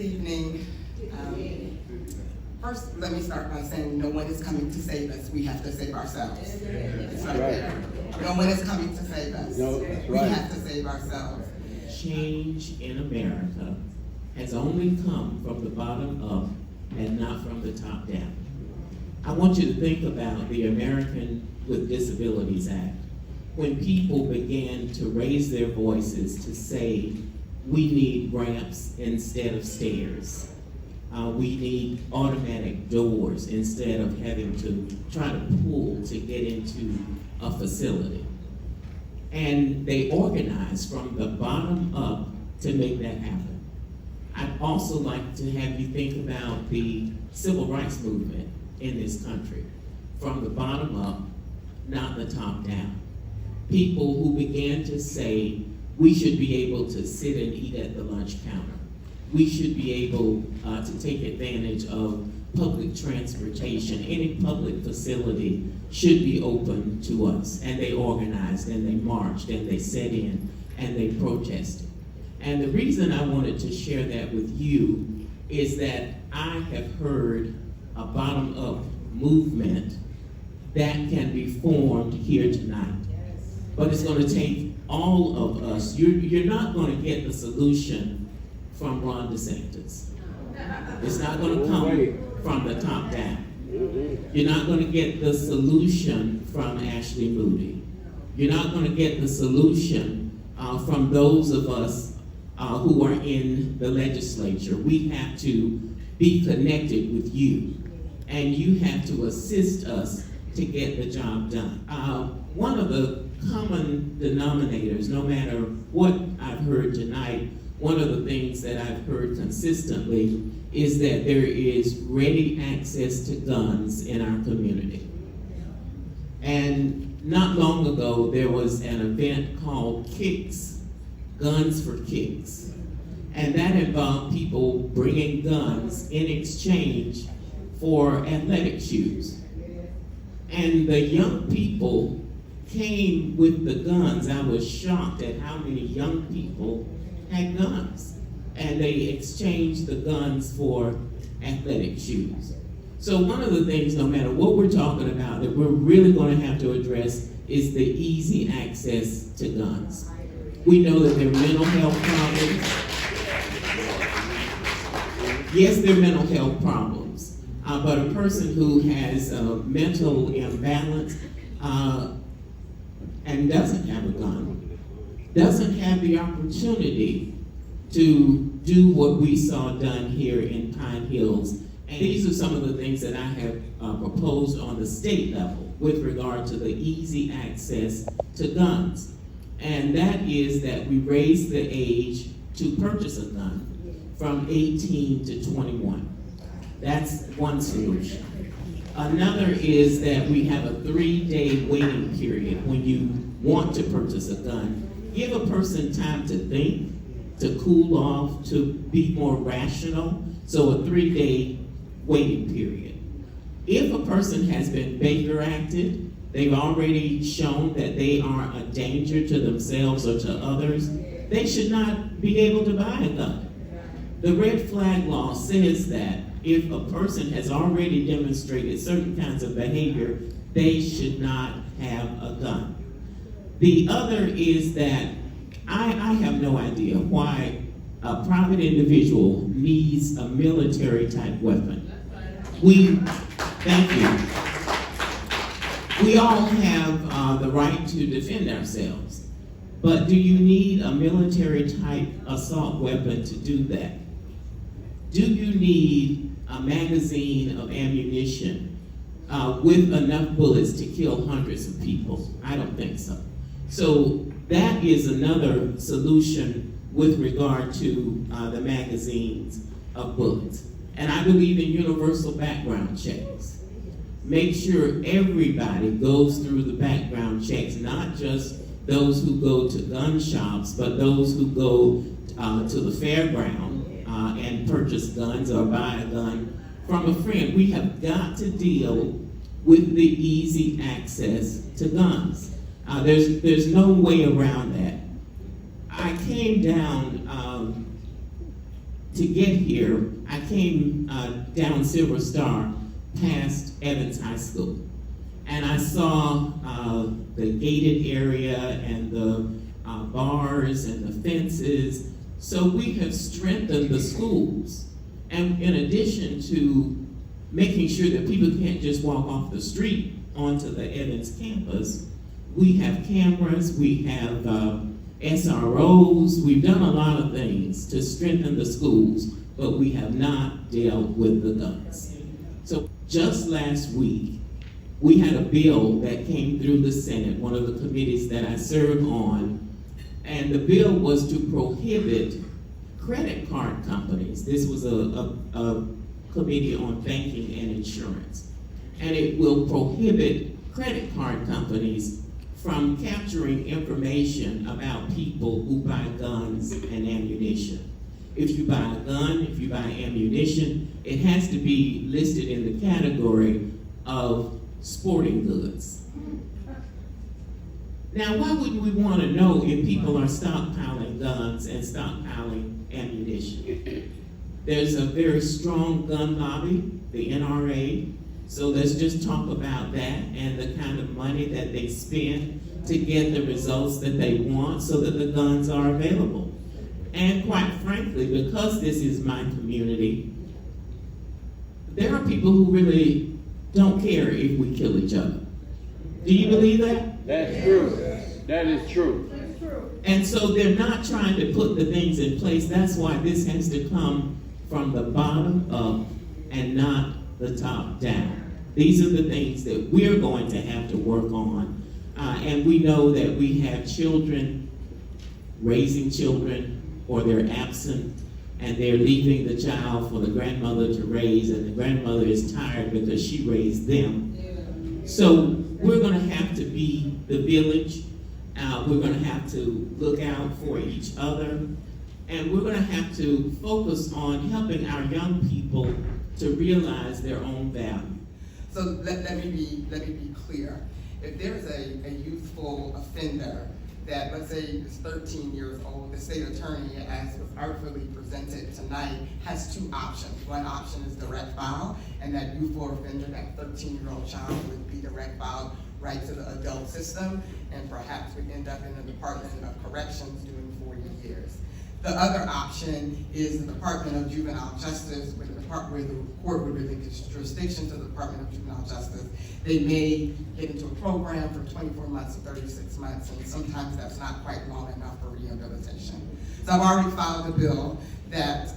Evening. First, let me start by saying no one is coming to save us. We have to save ourselves. It's right there. No one is coming to save us. No, that's We right. have to save ourselves. Change in America has only come from the bottom up and not from the top down. I want you to think about the American with Disabilities Act. When people began to raise their voices to say, we need ramps instead of stairs. We need automatic doors instead of having to try to pull to get into a facility. And they organized from the bottom up to make that happen. I'd also like to have you think about the civil rights movement in this country. From the bottom up, not the top down. People who began to say, we should be able to sit and eat at the lunch counter. We should be able to take advantage of public transportation. Any public facility should be open to us. And they organized and they marched and they set in and they protested. And the reason I wanted to share that with you is that I have heard a bottom-up movement that can be formed here tonight. But it's going to take all of us. You're not going to get the solution from Ron DeSantis. It's not going to come from the top down. You're not going to get the solution from Ashley Moody. You're not going to get the solution from those of us who are in the legislature. We have to be connected with you, and you have to assist us to get the job done. One of the common denominators, no matter what I've heard tonight, one of the things that I've heard consistently is that there is ready access to guns in our community. And not long ago, there was an event called Kicks, Guns for Kicks. And that involved people bringing guns in exchange for athletic shoes. And the young people came with the guns. I was shocked at how many young people had guns. And they exchanged the guns for athletic shoes. So one of the things, no matter what we're talking about, that we're really going to have to address is the easy access to guns. We know that there are mental health problems. Yes, there are mental health problems. But a person who has a mental imbalance and doesn't have a gun doesn't have the opportunity to do what we saw done here in Pine Hills. And these are some of the things that I have proposed on the state level with regard to the easy access to guns. And that is that we raise the age to purchase a gun from 18 to 21. That's one solution. Another is that we have a 3-day waiting period when you want to purchase a gun. Give a person time to think, to cool off, to be more rational. So a 3-day waiting period. If a person has been Baker acted, they've already shown that they are a danger to themselves or to others, they should not be able to buy a gun. The red flag law says that if a person has already demonstrated certain kinds of behavior, they should not have a gun. The other is that I have no idea why a private individual needs a military type weapon. Thank you. We all have the right to defend ourselves, but do you need a military type assault weapon to do that? Do you need a magazine of ammunition with enough bullets to kill hundreds of people? I don't think so. So that is another solution with regard to the magazines of bullets. And I believe in universal background checks. Make sure everybody goes through the background checks, not just those who go to gun shops, but those who go to the fairground and purchase guns or buy a gun from a friend. We have got to deal with the easy access to guns. There's no way around that. I came down to get here, I came down Silver Star past Evans High School. And I saw the gated area and the bars and the fences. So we have strengthened the schools. And in addition to making sure that people can't just walk off the street onto the Evans campus, we have cameras, we have SROs, we've done a lot of things to strengthen the schools, but we have not dealt with the guns. So just last week, we had a bill that came through the Senate, one of the committees that I serve on, and the bill was to prohibit credit card companies. This was a committee on banking and insurance. And it will prohibit credit card companies from capturing information about people who buy guns and ammunition. If you buy a gun, if you buy ammunition, it has to be listed in the category of sporting goods. Now, why wouldn't we want to know if people are stockpiling guns and stockpiling ammunition? There's a very strong gun lobby, the NRA, so let's just talk about that and the kind of money that they spend to get the results that they want so that the guns are available. And quite frankly, because this is my community, there are people who really don't care if we kill each other. Do you believe that? That's true. That is true. And so they're not trying to put the things in place. That's why this has to come from the bottom up and not the top down. These are the things that we're going to have to work on. And we know that we have children raising children, or they're absent, and they're leaving the child for the grandmother to raise, and the grandmother is tired because she raised them. So we're going to have to be the village. We're going to have to look out for each other. And we're going to have to focus on helping our young people to realize their own value. So let me be clear. If there's a youthful offender that, let's say, is 13 years old, the state attorney, as was artfully presented tonight, has two options. One option is direct file, and that youthful offender, that 13-year-old child, would be direct filed right to the adult system, and perhaps would end up in the Department of Corrections doing 40 years. The other option is the Department of Juvenile Justice, where the court would relinquish jurisdiction to the Department of Juvenile Justice. They may get into a program for 24 months or 36 months, and sometimes that's not quite long enough for rehabilitation. So I've already filed a bill that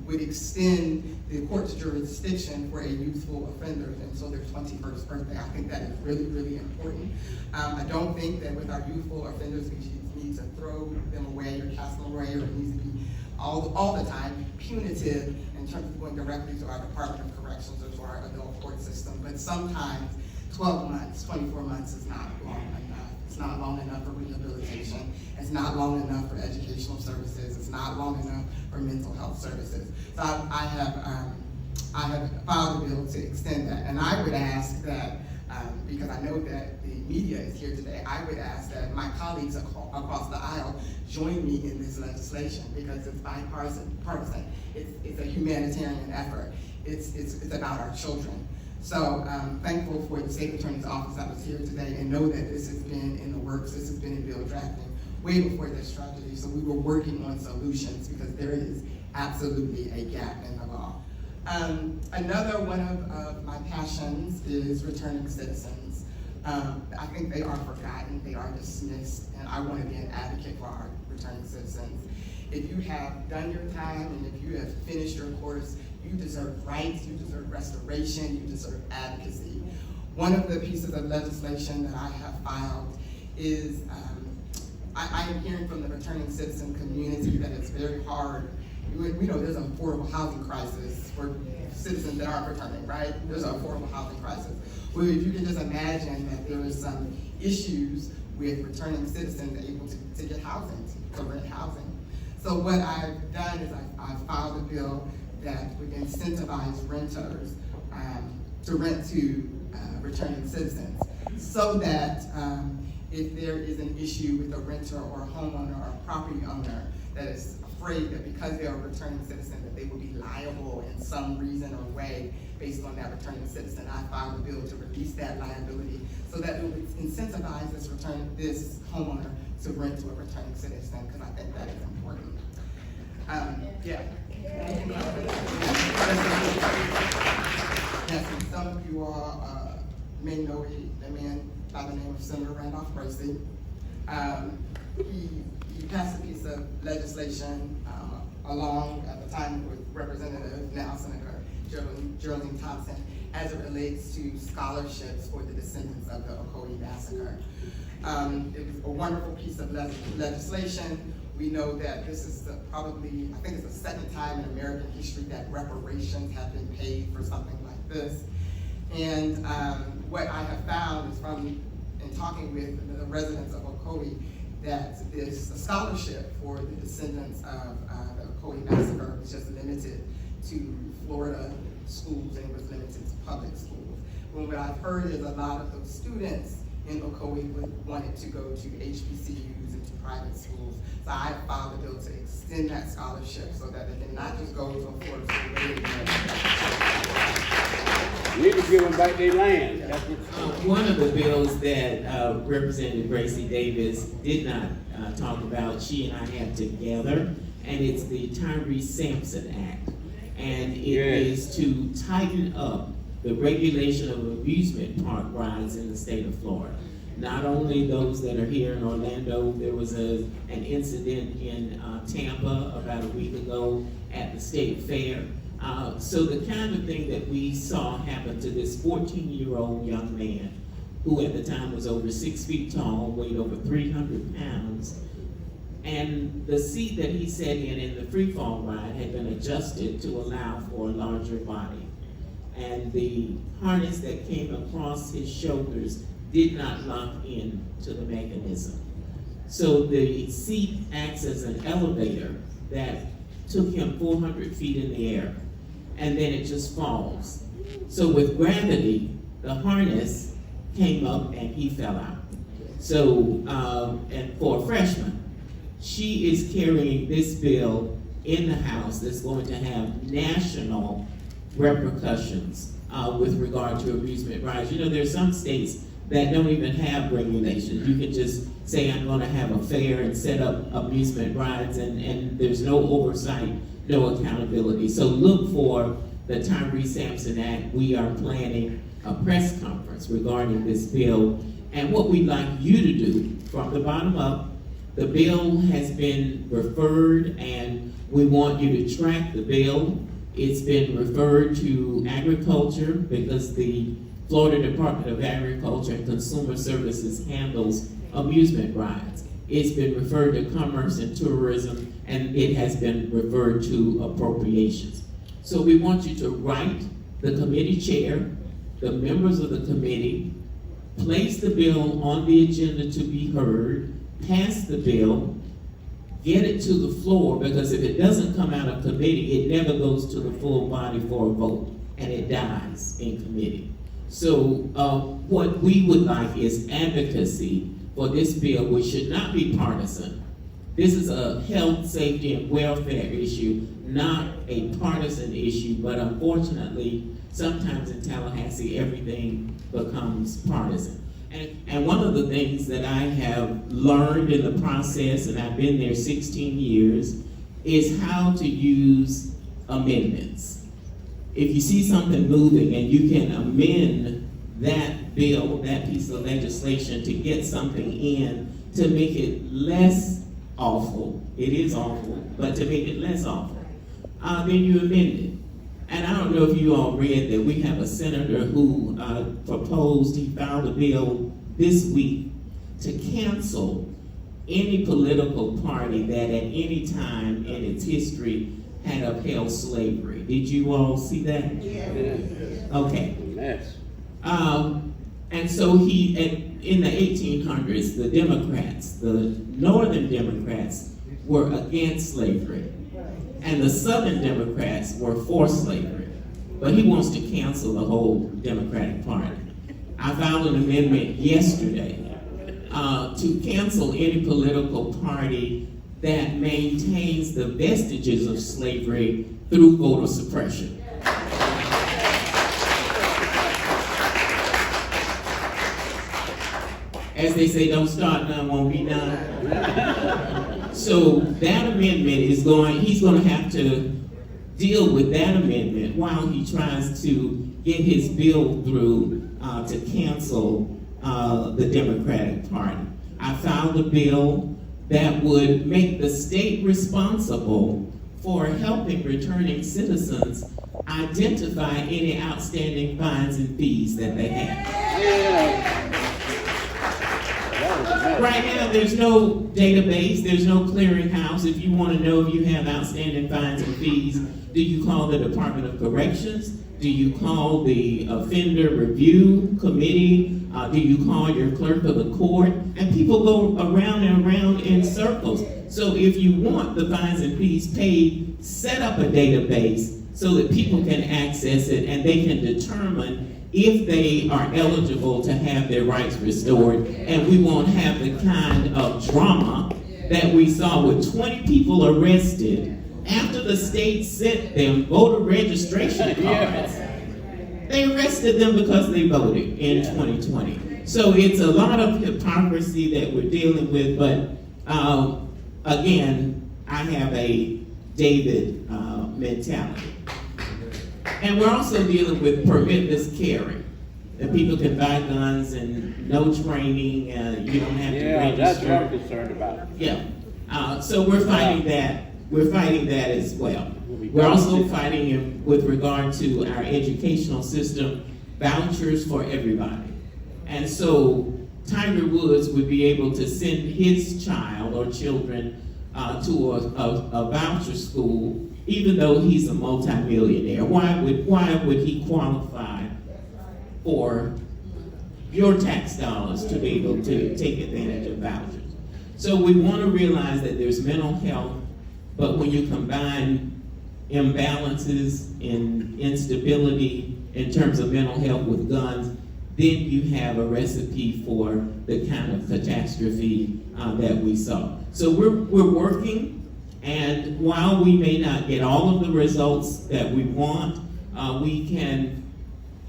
would extend the court's jurisdiction for a youthful offender until their 21st birthday. I think that is really, really important. I don't think that with our youthful offenders, we need to throw them away or cast them away, or it needs to be all the time punitive in terms of going directly to our Department of Corrections or to our adult court system. But sometimes 12 months, 24 months is not long enough. It's not long enough for rehabilitation. It's not long enough for educational services. It's not long enough for mental health services. So I have filed a bill to extend that. And I would ask that, because I know that the media is here today, I would ask that my colleagues across the aisle join me in this legislation, because it's bipartisan. It's a humanitarian effort. It's about our children. So I'm thankful for the State Attorney's Office that was here today, and know that this has been in the works, this has been in bill drafting way before this tragedy. So we were working on solutions, because there is absolutely a gap in the law. Another one of my passions is returning citizens. I think they are forgotten, they are dismissed, and I want to be an advocate for our returning citizens. If you have done your time and if you have finished your course, you deserve rights, you deserve restoration, you deserve advocacy. One of the pieces of legislation that I have filed is, I am hearing from the returning citizen community that it's very hard. We know there's an affordable housing crisis for citizens that aren't returning, right? There's an affordable housing crisis. Well, if you can just imagine that there is some issues with returning citizens able to get housing, to rent housing. So what I've done is I've filed a bill that would incentivize renters to rent to returning citizens, so that if there is an issue with a renter or a homeowner or a property owner that is afraid that because they are a returning citizen, that they will be liable in some reason or way based on that returning citizen. I filed a bill to release that liability so that it would incentivize this homeowner to rent to a returning citizen, because I think that is important. Yeah. Yes, and some of you all may know a man by the name of Senator Randolph Bracy. He passed a piece of legislation along at the time with Representative, now Senator Geraldine Thompson, as it relates to scholarships for the descendants of the Ocoee massacre. It was a wonderful piece of legislation. We know that this is probably, I think it's the second time in American history that reparations have been paid for something like this. And what I have found is in talking with the residents of Ocoee, that this scholarship for the descendants of the Ocoee massacre was just limited to Florida schools and was limited to public schools. When what I've heard is a lot of those students in Ocoee wanted to go to HBCUs and to private schools. So I filed a bill to extend that scholarship so that they can not just go to a Florida school. You need to give them back their land. That's One of the bills that Representative Bracy Davis did not talk about, she and I have together, and it's the Tyre Sampson Act. And it is to tighten up the regulation of amusement park rides in the state of Florida. Not only those that are here in Orlando, there was an incident in Tampa about a week ago at the state fair. So the kind of thing that we saw happen to this 14-year-old young man, who at the time was over 6 feet tall, weighed over 300 pounds, and the seat that he sat in the free fall ride had been adjusted to allow for a larger body. And the harness that came across his shoulders did not lock in to the mechanism. So the seat acts as an elevator that took him 400 feet in the air, and then it just falls. So with gravity, the harness came up and he fell out. So, and for a freshman, she is carrying this bill in the House that's going to have national repercussions with regard to amusement rides. You know, there's some states that don't even have regulations. You can just say, I'm going to have a fair and set up amusement rides, and there's no oversight, no accountability. So look for the Tyre Sampson Act. We are planning a press conference regarding this bill, and what we'd like you to do from the bottom up. The bill has been referred, and we want you to track the bill. It's been referred to Agriculture because the Florida Department of Agriculture and Consumer Services handles amusement rides. It's been referred to Commerce and Tourism, and it has been referred to Appropriations. So we want you to write the committee chair, the members of the committee, place the bill on the agenda to be heard, pass the bill, get it to the floor, because if it doesn't come out of committee, it never goes to the full body for a vote, and it dies in committee. So what we would like is advocacy for this bill, which should not be partisan. This is a health, safety, and welfare issue, not a partisan issue, but unfortunately, sometimes in Tallahassee, everything becomes partisan. And one of the things that I have learned in the process, and I've been there 16 years, is how to use amendments. If you see something moving and you can amend that bill, that piece of legislation, to get something in to make it less awful, it is awful, but to make it less awful, then you amend it. And I don't know if you all read that we have a senator who proposed, he filed a bill this week to cancel any political party that at any time in its history had upheld slavery. Did you all see that? Yeah. Okay. Yes. And so in the 1800s, the Democrats, the Northern Democrats, were against slavery. And the Southern Democrats were for slavery. But he wants to cancel the whole Democratic Party. I filed an amendment yesterday to cancel any political party that maintains the vestiges of slavery through voter suppression. As they say, don't start none, won't be none. So that amendment is he's going to have to deal with that amendment while he tries to get his bill through to cancel the Democratic Party. I filed a bill that would make the state responsible for helping returning citizens identify any outstanding fines and fees that they have. Yeah. Right now, there's no database, there's no clearinghouse. If you want to know if you have outstanding fines and fees, do you call the Department of Corrections? Do you call the Offender Review Committee? Do you call your clerk of the court? And people go around and around in circles. So if you want the fines and fees paid, set up a database so that people can access it and they can determine if they are eligible to have their rights restored, and we won't have the kind of drama that we saw with 20 people arrested after the state sent them voter registration cards. They arrested them because they voted in 2020. So it's a lot of hypocrisy that we're dealing with, but again, I have a David mentality. And we're also dealing with permitless carry. That people can buy guns and no training, you don't have to Yeah, register. that's what I'm concerned about. Yeah. So we're fighting that. We're fighting that as well. We're also fighting it with regard to our educational system, vouchers for everybody. And so Tiger Woods would be able to send his child or children to a voucher school, even though he's a multimillionaire. Why would he qualify for your tax dollars to be able to take advantage of vouchers? So we want to realize that there's mental health, but when you combine imbalances and instability in terms of mental health with guns, then you have a recipe for the kind of catastrophe that we saw. So we're working, and while we may not get all of the results that we want, we can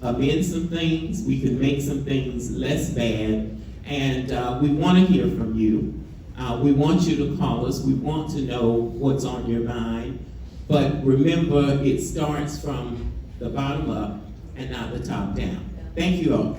amend some things, we can make some things less bad, and we want to hear from you. We want you to call us. We want to know what's on your mind. But remember, it starts from the bottom up and not the top down. Thank you all.